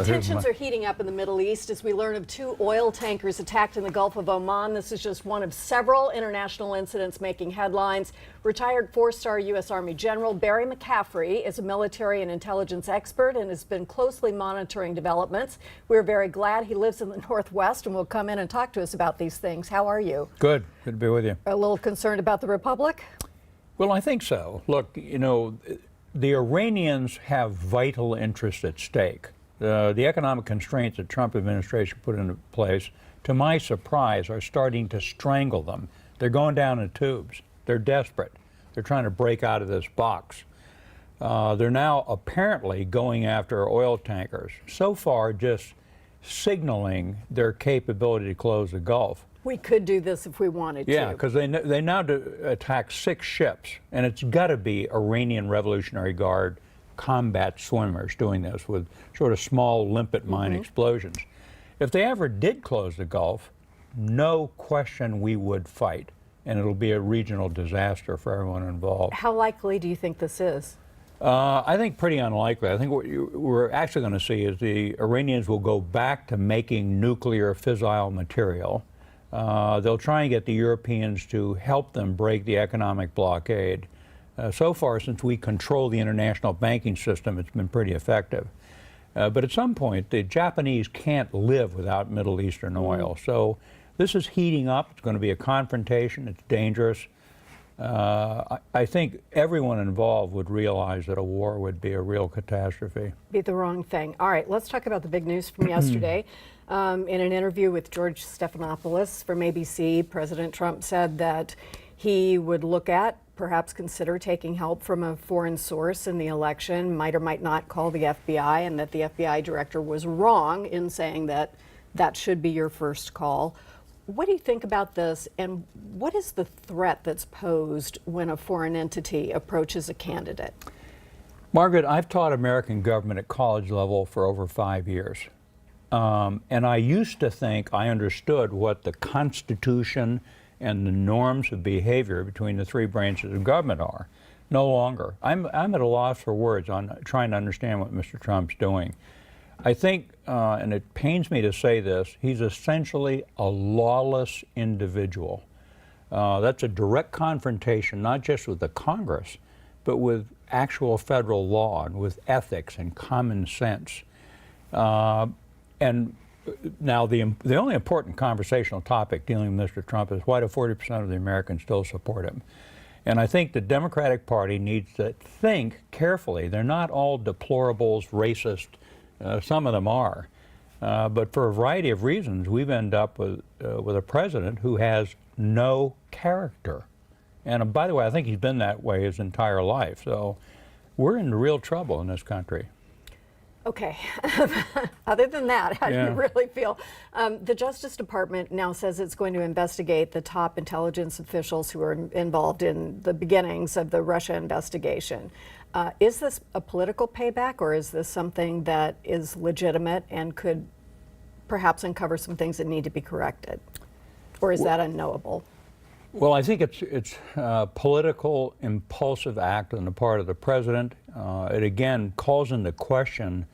Tensions are heating up in the Middle East as we learn of 2 oil tankers attacked in the Gulf of Oman. This is just one of several international incidents making headlines. Retired 4-star U.S. Army General Barry McCaffrey is a military and intelligence expert and has been closely monitoring developments. We're very glad he lives in the Northwest and will come in and talk to us about these things. How are you? Good. Good to be with you. A little concerned about the Republic? Well, I think so. Look, you know, the Iranians have vital interests at stake. The economic constraints that Trump administration put into place, to my surprise, are starting to strangle them. They're going down in tubes. They're desperate. They're trying to break out of this box. They're now apparently going after oil tankers, so far just signaling their capability to close the Gulf. We could do this if we wanted to. Yeah, because they now attack 6 ships, and it's got to be Iranian Revolutionary Guard combat swimmers doing this with sort of small limpet mine explosions. If they ever did close the Gulf, no question we would fight, and it'll be a regional disaster for everyone involved. How likely do you think this is? I think pretty unlikely. I think what we're actually going to see is the Iranians will go back to making nuclear fissile material. They'll try and get the Europeans to help them break the economic blockade. So far, since we control the international banking system, it's been pretty effective. But at some point, the Japanese can't live without Middle Eastern oil. So this is heating up. It's going to be a confrontation. It's dangerous. I think everyone involved would realize that a war would be a real catastrophe. Be the wrong thing. All right, let's talk about the big news from yesterday. In an interview with George Stephanopoulos from ABC, President Trump said that he would look at, perhaps consider taking help from a foreign source in the election, might or might not call the FBI, and that the FBI director was wrong in saying that that should be your first call. What do you think about this, and what is the threat that's posed when a foreign entity approaches a candidate? Margaret, I've taught American government at college level for over 5 years. And I used to think I understood what the Constitution and the norms of behavior between the 3 branches of government are. No longer. I'm at a loss for words on trying to understand what Mr. Trump's doing. I think, and it pains me to say this, he's essentially a lawless individual. That's a direct confrontation, not just with the Congress, but with actual federal law and with ethics and common sense. And now the only important conversational topic dealing with Mr. Trump is why do 40% of the Americans still support him? And I think the Democratic Party needs to think carefully. They're not all deplorables, racist. Some of them are. But for a variety of reasons, we've ended up with a president who has no character. And by the way, I think he's been that way his entire life. So we're in real trouble in this country. Okay. Other than that, how do you really feel? The Justice Department now says it's going to investigate the top intelligence officials who were involved in the beginnings of the Russia investigation. Is this a political payback, or is this something that is legitimate and could perhaps uncover some things that need to be corrected? Or is that unknowable? Well, I think it's a political, impulsive act on the part of the president. It again calls into question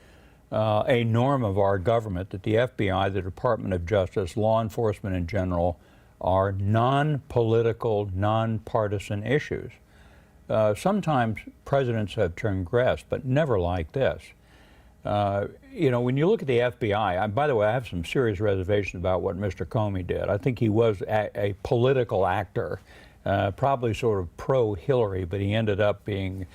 a norm of our government that the FBI, the Department of Justice, law enforcement in general, are non-political, non-partisan issues. Sometimes presidents have transgressed, but never like this. You know, when you look at the FBI, by the way, I have some serious reservations about what Mr. Comey did. I think he was a political actor, probably sort of pro-Hillary, but he ended up being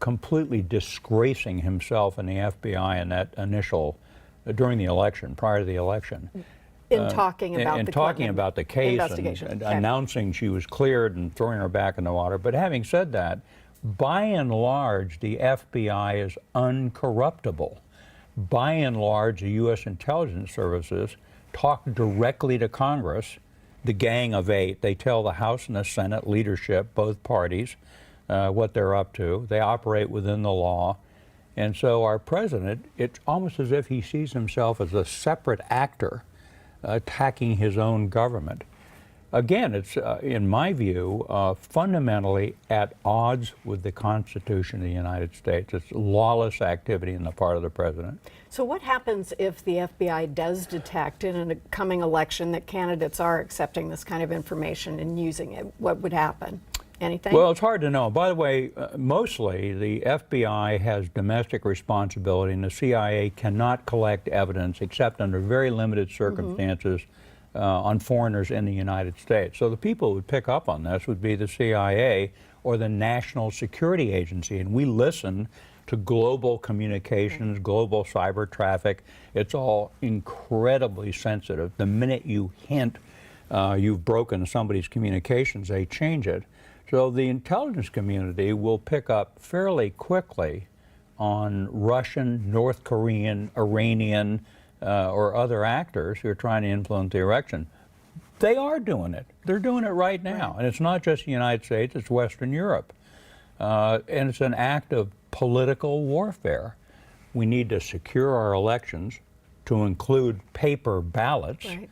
completely disgracing himself and the FBI in that initial, during the election, prior to the election. In talking about the case and announcing she was cleared and throwing her back in the water. But having said that, by and large, the FBI is uncorruptible. By and large, the U.S. intelligence services talk directly to Congress, the Gang of 8. They tell the House and the Senate leadership, both parties, what they're up to. They operate within the law. And so our president, it's almost as if he sees himself as a separate actor attacking his own government. again, it's, in my view, fundamentally at odds with the Constitution of the United States. It's lawless activity on the part of the president. So what happens if the FBI does detect in a coming election that candidates are accepting this kind of information and using it? What would happen? Anything? Well, it's hard to know. By the way, mostly the FBI has domestic responsibility, and the CIA cannot collect evidence except under very limited circumstances on foreigners in the United States. So the people who would pick up on this would be the CIA or the National Security Agency, and we listen to global communications, global cyber traffic. It's all incredibly sensitive. The minute you hint you've broken somebody's communications, they change it. So the intelligence community will pick up fairly quickly on Russian, North Korean, Iranian, or other actors who are trying to influence the election. They are doing it. They're doing it right now. And it's not just the United States, it's Western Europe. And it's an act of political warfare. We need to secure our elections to include paper ballots. Right.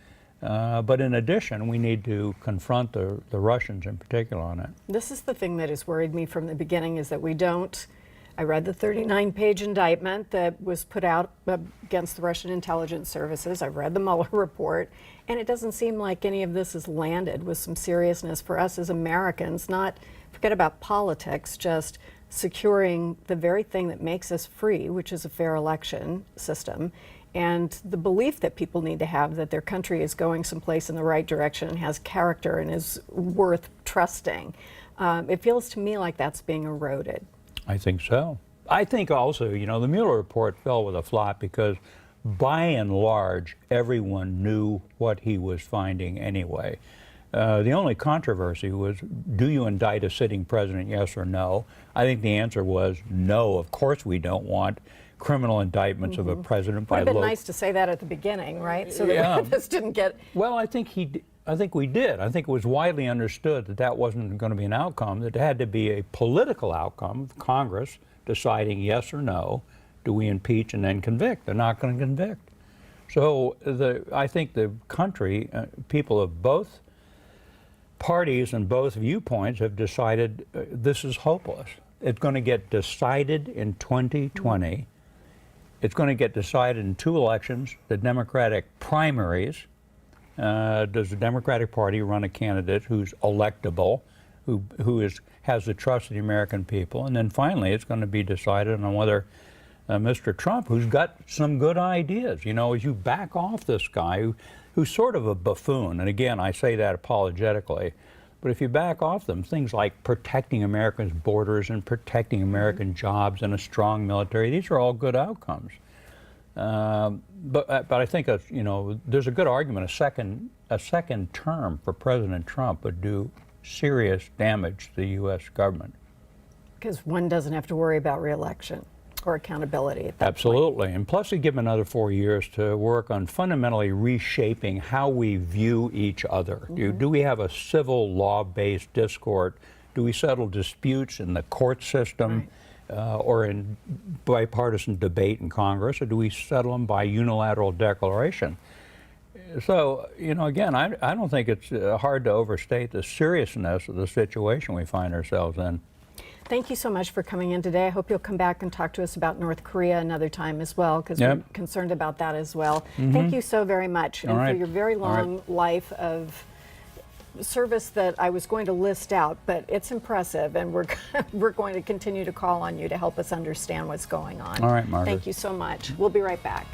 But in addition, we need to confront the Russians in particular on it. This is the thing that has worried me from the beginning, is that we don't. I read the 39-page indictment that was put out against the Russian intelligence services. I've read the Mueller report, and it doesn't seem like any of this has landed with some seriousness for us as Americans. Not forget about politics, just securing the very thing that makes us free, which is a fair election system, and the belief that people need to have that their country is going someplace in the right direction and has character and is worth trusting. It feels to me like that's being eroded. I think so. I think also, you know, the Mueller report fell with a flop because by and large, everyone knew what he was finding anyway. The only controversy was, do you indict a sitting president, yes or no? I think the answer was no, of course we don't want criminal indictments of a president by Would have been nice to say that at the beginning, right? So that this didn't get... Well, I think we did. I think it was widely understood that that wasn't going to be an outcome, that it had to be a political outcome of Congress deciding yes or no, do we impeach and then convict? They're not going to convict. So I think the country, people of both parties and both viewpoints have decided this is hopeless. It's going to get decided in 2020. It's going to get decided in 2 elections, the Democratic primaries. Does the Democratic Party run a candidate who's electable, who has the trust of the American people? And then finally, it's going to be decided on whether Mr. Trump, who's got some good ideas, you know, as you back off this guy who's sort of a buffoon, and again, I say that apologetically, but if you back off them, things like protecting Americans' borders and protecting American jobs and a strong military, these are all good outcomes. But I think you know, there's a good argument. A second term for President Trump would do serious damage to the U.S. government. Because one doesn't have to worry about re-election or accountability at that Absolutely. point. And plus, they give him another 4 years to work on fundamentally reshaping how we view each other. Do we have a civil law-based discourse? Do we settle disputes in the court system? Right. Or in bipartisan debate in Congress, or do we settle them by unilateral declaration? So, you know, again, I don't think it's hard to overstate the seriousness of the situation we find ourselves in. Thank you so much for coming in today. I hope you'll come back and talk to us about North Korea another time as well, because we're concerned about that as well. Thank you so very much, and for your very long life of service that I was going to list out, but it's impressive, and we're going to continue to call on you to help us understand what's going on. All right, Margaret. Thank you so much. We'll be right back.